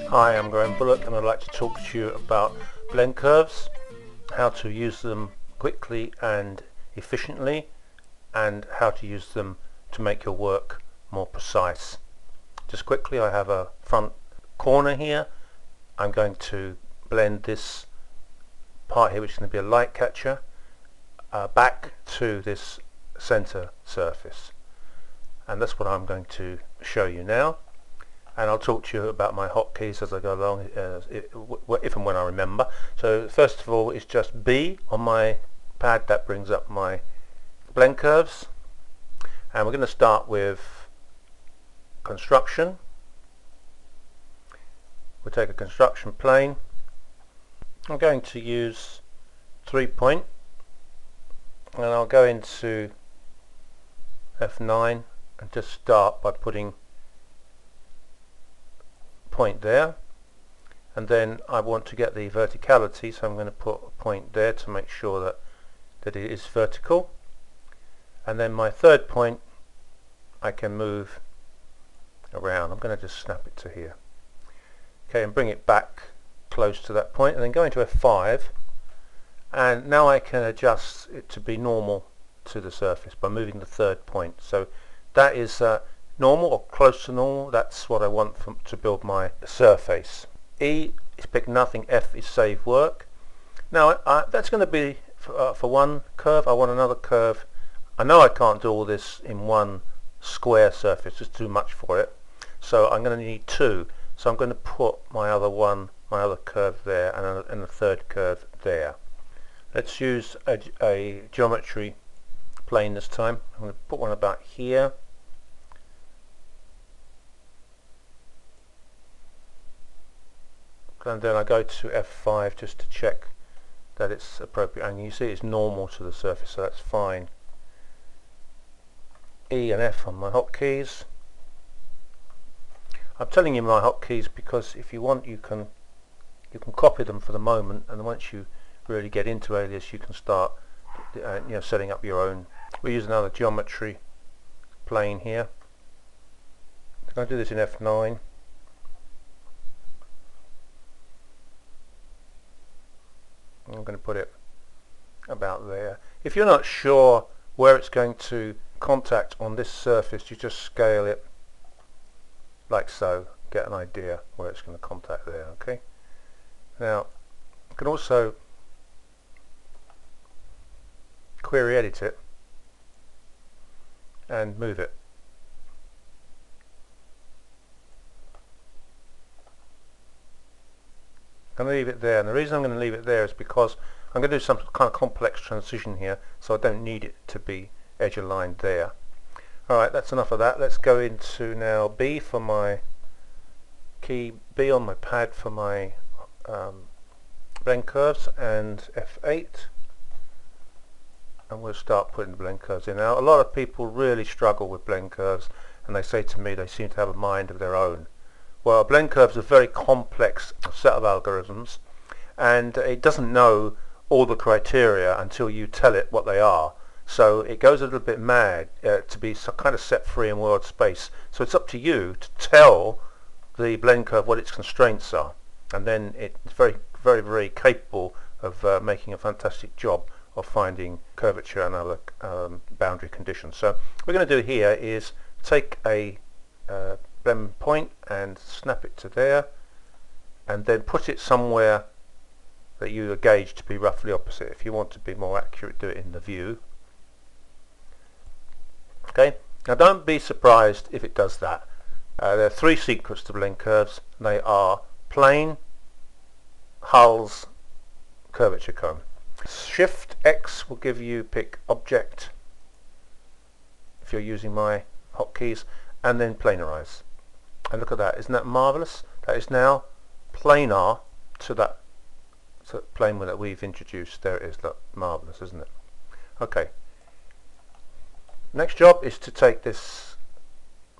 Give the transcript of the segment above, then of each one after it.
Hi, I'm Graham Bullock and I'd like to talk to you about blend curves, how to use them quickly and efficiently, and how to use them to make your work more precise. Just quickly, I have a front corner here. I'm going to blend this part here, which is going to be a light catcher, back to this center surface, and that's what I'm going to show you now. And I'll talk to you about my hotkeys as I go along, if and when I remember. So first of all, it's just B on my pad. That brings up my blend curves, and we're going to start with construction. We'll take a construction plane. I'm going to use 3-point, and I'll go into F9 and just start by putting point there, and then I want to get the verticality, so I'm going to put a point there to make sure that it is vertical, and then my third point I can move around. I'm going to just snap it to here, okay, and bring it back close to that point, and then go into F5, and now I can adjust it to be normal to the surface by moving the third point. So that is normal or close to normal. That's what I want to build my surface. E is pick nothing, F is save work. Now that's going to be for one curve. I want another curve. I know I can't do all this in one square surface, it's too much for it, so I'm going to need two. So I'm going to put my other curve there, and a third curve there. Let's use a geometry plane this time. I'm going to put one about here. And then I go to F5 just to check that it's appropriate, and you see it's normal to the surface, so that's fine. E and F on my hotkeys. I'm telling you my hotkeys because if you want, you can copy them for the moment, and once you really get into Alias, you can start setting up your own. We use another geometry plane here. I'm going to do this in F9. I'm going to put it about there. If you're not sure where it's going to contact on this surface, you just scale it like so, get an idea where it's going to contact there. Okay. Now you can also query edit it and move it. I'm going to leave it there, and the reason I'm going to leave it there is because I'm going to do some kind of complex transition here, so I don't need it to be edge aligned there. Alright, that's enough of that. Let's go into now B for my key, B on my pad for my blend curves, and F8, and we'll start putting the blend curves in. Now a lot of people really struggle with blend curves, and they say to me they seem to have a mind of their own. Well, a blend curve is a very complex set of algorithms, and it doesn't know all the criteria until you tell it what they are. So it goes a little bit mad to be kind of set free in world space. So it's up to you to tell the blend curve what its constraints are, and then it's very, very, very capable of making a fantastic job of finding curvature and other boundary conditions. So what we're going to do here is take a blend point and snap it to there, and then put it somewhere that you gauge to be roughly opposite. If you want to be more accurate, do it in the view. Okay, now don't be surprised if it does that. There are three secrets to blend curves. They are plane, hulls, curvature cone. Shift X will give you pick object if you're using my hotkeys, and then planarize. And look at that, isn't that marvelous? That is now planar to that plane that we've introduced. There it is. Look, marvelous, isn't it? Okay. Next job is to take this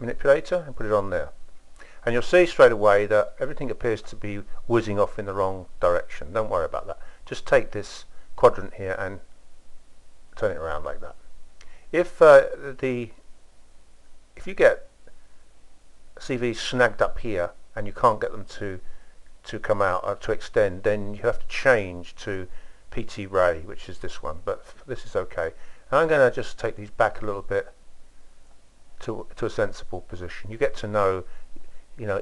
manipulator and put it on there, and you'll see straight away that everything appears to be whizzing off in the wrong direction. Don't worry about that. Just take this quadrant here and turn it around like that. If you get CVs snagged up here and you can't get them to come out or to extend, then you have to change to PT Ray, which is this one, but this is okay. And I'm going to just take these back a little bit to a sensible position. You get to know,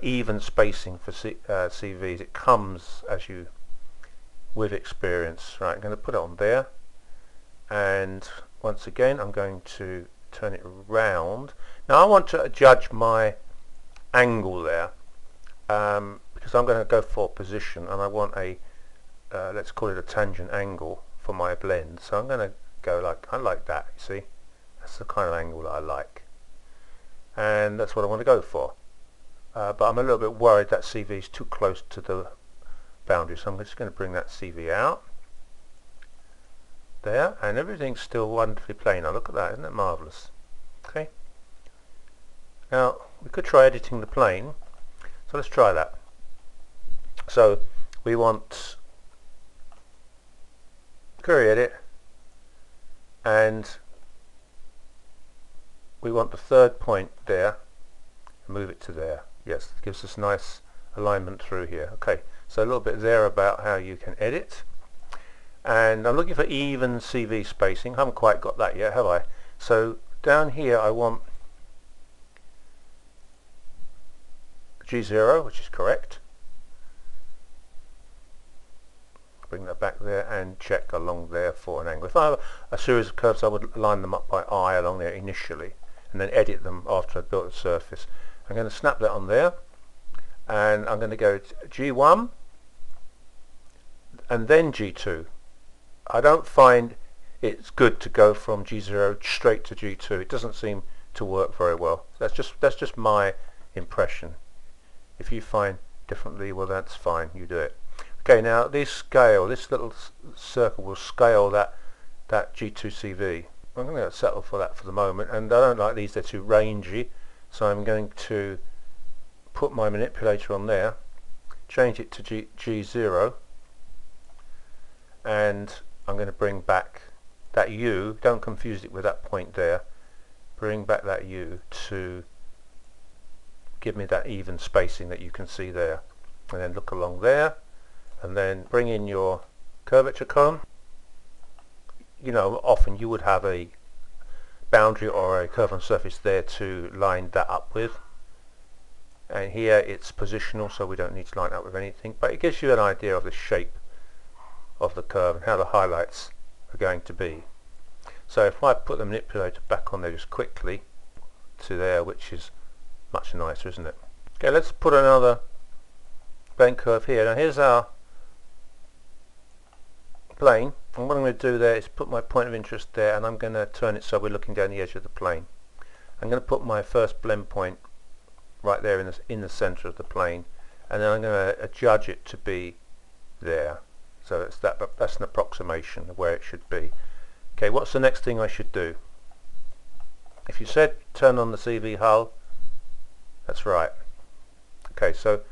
even spacing for CVs. It comes as you with experience. Right, I'm going to put it on there, and once again I'm going to turn it around. Now I want to judge my angle there, because I'm going to go for position, and I want a let's call it a tangent angle for my blend. So I'm going to go like that. You see, that's the kind of angle that I like, and that's what I want to go for. But I'm a little bit worried that CV is too close to the boundary, so I'm just going to bring that CV out there, and everything's still wonderfully plain. Now look at that, isn't it marvellous? Okay, now we could try editing the plane, so let's try that. So we want query edit, and we want the third point there, move it to there. Yes, it gives us nice alignment through here. Okay, so a little bit there about how you can edit. And I'm looking for even CV spacing. I haven't quite got that yet, have I? So down here I want G0, which is correct. Bring that back there and check along there for an angle. If I have a series of curves, I would line them up by eye along there initially and then edit them after I've built the surface. I'm going to snap that on there, and I'm going to go to G1 and then G2. I don't find it's good to go from G0 straight to G2. It doesn't seem to work very well. That's just my impression. If you find differently, well, that's fine, you do it. Okay, now this little circle will scale that G2 CV. I'm going to settle for that for the moment, and I don't like these, they're too rangy, so I'm going to put my manipulator on there, change it to G0, and I'm going to bring back that U. Don't confuse it with that point there. Bring back that U to give me that even spacing that you can see there, and then look along there, and then bring in your curvature comb. Often you would have a boundary or a curve on surface there to line that up with, and here it's positional, so we don't need to line up with anything, but it gives you an idea of the shape of the curve and how the highlights are going to be. So if I put the manipulator back on there just quickly to there, which is much nicer, isn't it? Okay, let's put another plane curve here. Now here's our plane, and what I'm going to do there is put my point of interest there, and I'm going to turn it so we're looking down the edge of the plane. I'm going to put my first blend point right there in the center of the plane, and then I'm going to judge it to be there. So it's that's an approximation of where it should be. Okay, what's the next thing I should do? If you said turn on the CV hull, that's right. Okay, so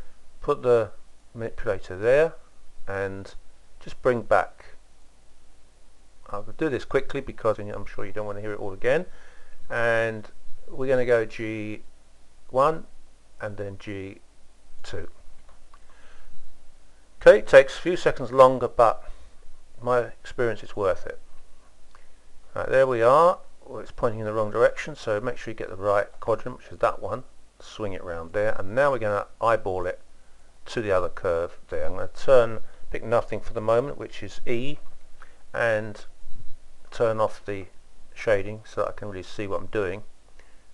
put the manipulator there and just bring back. I'll do this quickly because I'm sure you don't want to hear it all again. And we're going to go G1 and then G2. Okay, it takes a few seconds longer, but my experience it's worth it. Right, there we are. Well, it's pointing in the wrong direction, so make sure you get the right quadrant, which is that one. Swing it around there, and now we're going to eyeball it to the other curve there. I'm going to pick nothing for the moment, which is E, and turn off the shading so that I can really see what I'm doing.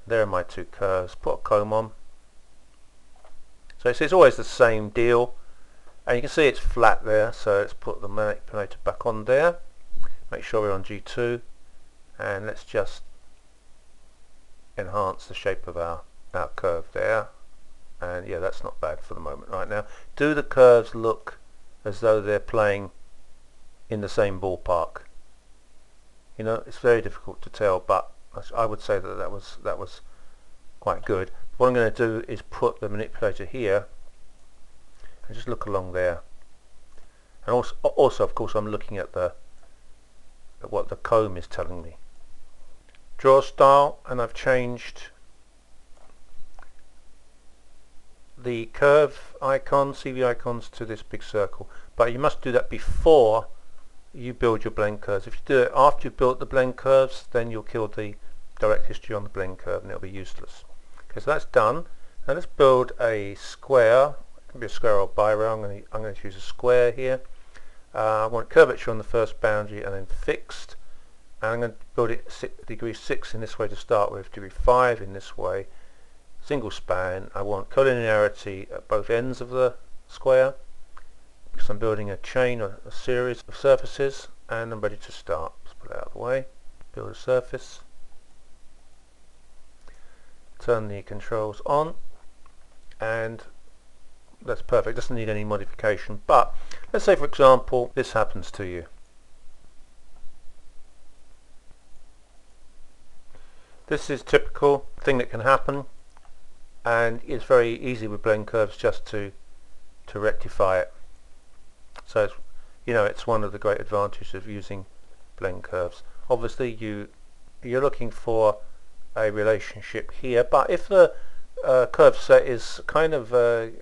There are my two curves. Put a comb on. So it's always the same deal, and you can see it's flat there, so let's put the manipulator back on there. Make sure we're on G2, and let's just enhance the shape of our curve there. And yeah, that's not bad for the moment. Right, now do the curves look as though they're playing in the same ballpark? It's very difficult to tell, but I would say that was quite good. What I'm going to do is put the manipulator here and just look along there, and also of course I'm looking at what the comb is telling me. Draw style, and I've changed the curve icon, CV icons, to this big circle, but you must do that before you build your blend curves. If you do it after you've built the blend curves, then you'll kill the direct history on the blend curve and it'll be useless. Okay, so that's done. Now let's build a square. It can be a square or birail. I'm going to choose a square here. I want curvature on the first boundary and then fixed. And I'm going to build it degree 6 in this way to start with, degree 5 in this way. Single span. I want collinearity at both ends of the square because I'm building a chain or a series of surfaces, and I'm ready to start. Let's put it out of the way. Build a surface. Turn the controls on, and that's perfect. Doesn't need any modification. But let's say, for example, this happens to you. This is typical thing that can happen, and it's very easy with blend curves just to rectify it. So it's, it's one of the great advantages of using blend curves. Obviously you're looking for a relationship here, but if the curve set is kind of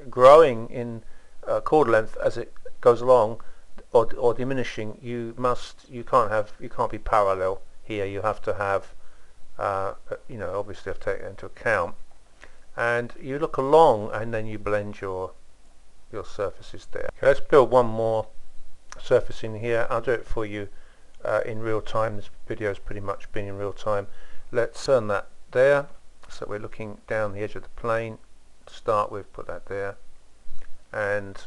growing in chord length as it goes along, or diminishing, you can't be parallel here. You have to have obviously have to take it into account, and you look along and then you blend your surfaces there. Okay, let's build one more surface in here. I'll do it for you in real time. This video has pretty much been in real time. Let's turn that there so we're looking down the edge of the plane to start with. Put that there, and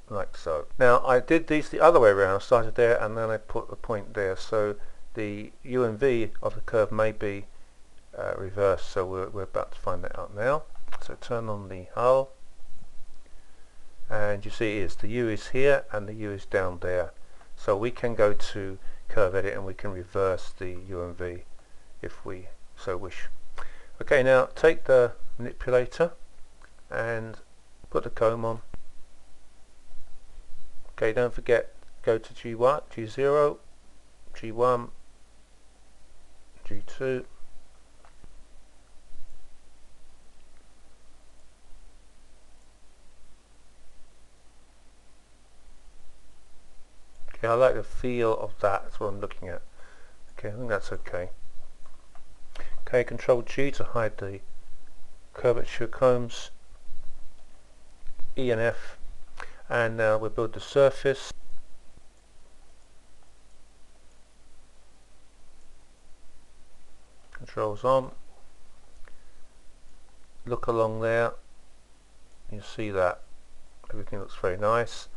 like so. Now I did these the other way around. I started there and then I put the point there, so the U and V of the curve may be reversed, so we're about to find that out now. So turn on the hull, and you see the U is here and the U is down there, so we can go to curve edit and we can reverse the U and V if we so wish. Okay, now take the manipulator and put the comb on. Okay, don't forget, go to G1, G0, G1, G2, okay, I like the feel of that. That's what I'm looking at. Okay, I think that's okay. Okay, Control G to hide the curvature combs, E and F, and now we'll build the surface. Controls on. Look along there. You see that everything looks very nice.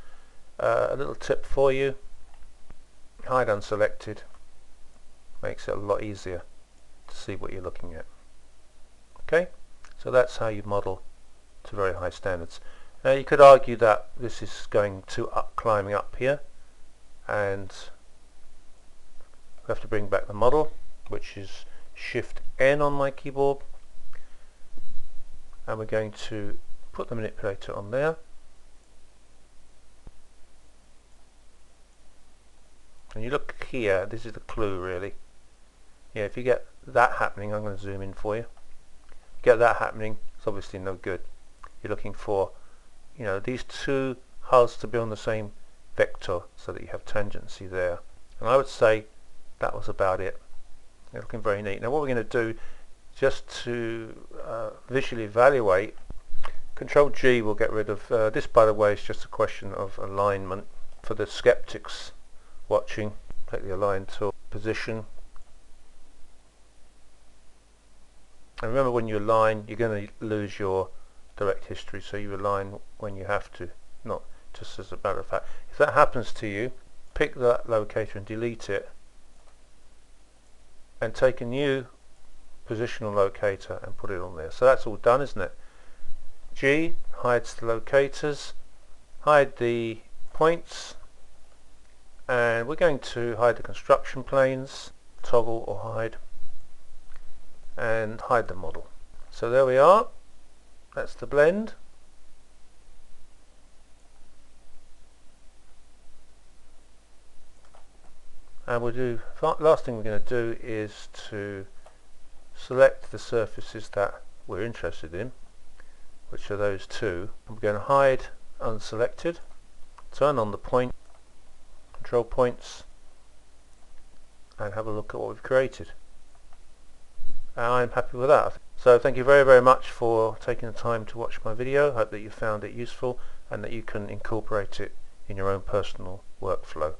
A little tip for you: hide unselected. Makes it a lot easier to see what you're looking at. Okay, so that's how you model to very high standards. Now you could argue that this is going to climbing up here, and we have to bring back the model, which is Shift N on my keyboard, and we're going to put the manipulator on there, and you look here. This is the clue really. Yeah, if you get that happening, I'm going to zoom in for you. Get that happening, it's obviously no good. You're looking for these two hulls to be on the same vector so that you have tangency there, and I would say that was about it. They're looking very neat. Now what we're going to do, just to visually evaluate, Control G will get rid of this. By the way, is just a question of alignment. For the skeptics watching, take the align tool, position, and remember, when you align you're going to lose your direct history, so you align when you have to, not just as a matter of fact. If that happens to you, pick that locator and delete it, and take a new positional locator and put it on there. So that's all done, isn't it? G hides the locators, hide the points, and we're going to hide the construction planes, toggle or hide, and hide the model. So there we are. That's the blend. And we'll do, last thing we're going to do is to select the surfaces that we're interested in. which are those two. I'm going to hide unselected, turn on the point, control points, and have a look at what we've created. And I'm happy with that. So thank you very much for taking the time to watch my video. I hope that you found it useful and that you can incorporate it in your own personal workflow.